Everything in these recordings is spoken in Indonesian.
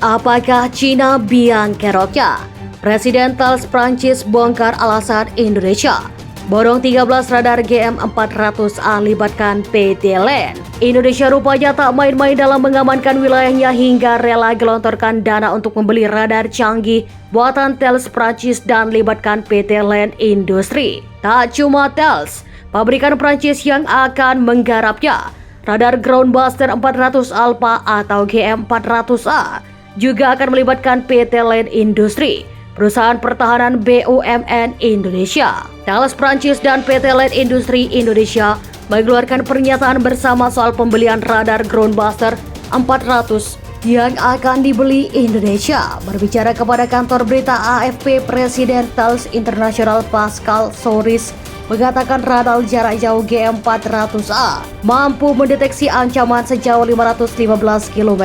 Apakah Cina biang keroknya? Presiden Tels Prancis bongkar alasan Indonesia. Borong 13 radar GM400A libatkan PT LAN. Indonesia rupanya tak main-main dalam mengamankan wilayahnya hingga rela gelontorkan dana untuk membeli radar canggih buatan Tels Prancis dan libatkan PT LAN Industri. Tak cuma Tels, pabrikan Prancis yang akan menggarapnya. Radar Groundbuster 400 Alpha atau GM400A juga akan melibatkan PT LAN Industri, perusahaan pertahanan BUMN Indonesia. Thales Prancis dan PT LAN Industri Indonesia mengeluarkan pernyataan bersama soal pembelian radar Groundbuster 400 yang akan dibeli Indonesia. Berbicara kepada kantor berita AFP, Presiden Thales International Pascal Soris mengatakan radar jarak jauh GM400A mampu mendeteksi ancaman sejauh 515 km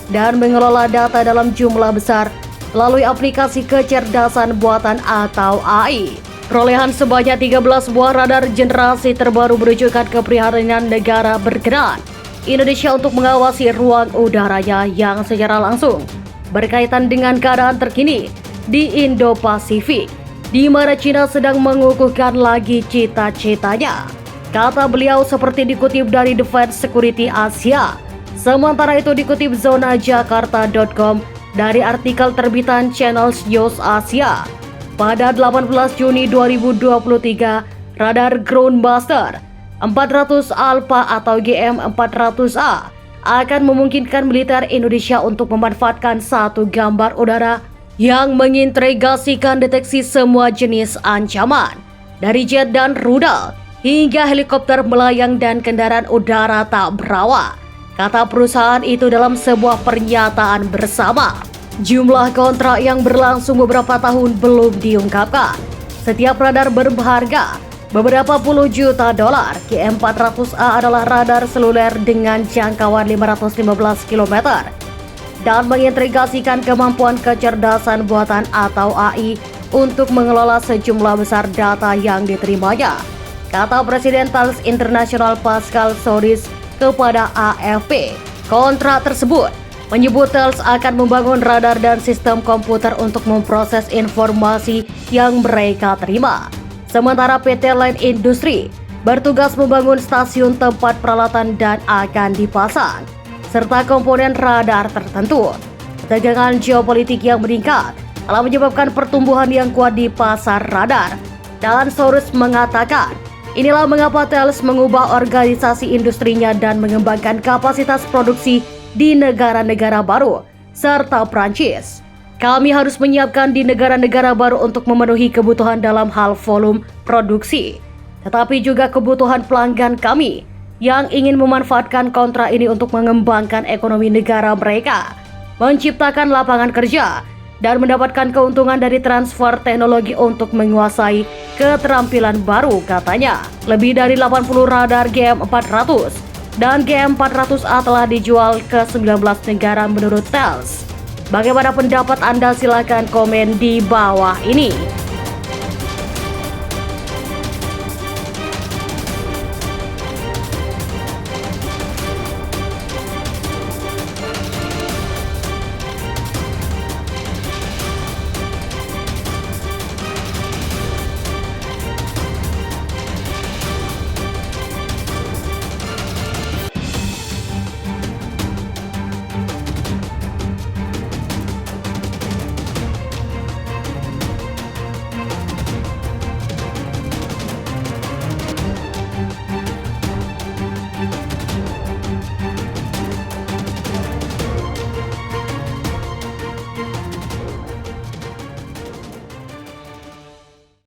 dan mengelola data dalam jumlah besar melalui aplikasi kecerdasan buatan atau AI. Perolehan sebanyak 13 buah radar generasi terbaru menunjukkan keprihatinan negara berkenan Indonesia untuk mengawasi ruang udaranya yang secara langsung berkaitan dengan keadaan terkini di Indo-Pasifik, di mana Cina sedang mengukuhkan lagi cita-citanya. Kata beliau seperti dikutip dari Defense Security Asia. Sementara itu dikutip zonajakarta.com dari artikel terbitan Channels News Asia. Pada 18 Juni 2023, radar Groundbuster 400 Alpha atau GM400A akan memungkinkan militer Indonesia untuk memanfaatkan satu gambar udara yang mengintegrasikan deteksi semua jenis ancaman, dari jet dan rudal hingga helikopter melayang dan kendaraan udara tak berawak, kata perusahaan itu dalam sebuah pernyataan bersama. Jumlah kontrak yang berlangsung beberapa tahun belum diungkapkan. Setiap radar berharga beberapa puluh juta dolar. GM400A adalah radar seluler dengan jangkauan 515 km dan mengintegrasikan kemampuan kecerdasan buatan atau AI untuk mengelola sejumlah besar data yang diterimanya, kata Presiden Thales International Pascal Soris kepada AFP. Kontrak tersebut menyebut Thales akan membangun radar dan sistem komputer untuk memproses informasi yang mereka terima. Sementara PT LAN Industri bertugas membangun stasiun tempat peralatan dan akan dipasang, serta komponen radar tertentu. Ketegangan geopolitik yang meningkat telah menyebabkan pertumbuhan yang kuat di pasar radar. Dan Soros mengatakan, inilah mengapa Thales mengubah organisasi industrinya dan mengembangkan kapasitas produksi di negara-negara baru, serta Prancis. Kami harus menyiapkan di negara-negara baru untuk memenuhi kebutuhan dalam hal volume produksi, tetapi juga kebutuhan pelanggan kami yang ingin memanfaatkan kontrak ini untuk mengembangkan ekonomi negara mereka, menciptakan lapangan kerja, dan mendapatkan keuntungan dari transfer teknologi untuk menguasai keterampilan baru, katanya. Lebih dari 80 radar GM400 dan GM400A telah dijual ke 19 negara menurut Thales. Bagaimana pendapat Anda? Silahkan komen di bawah ini.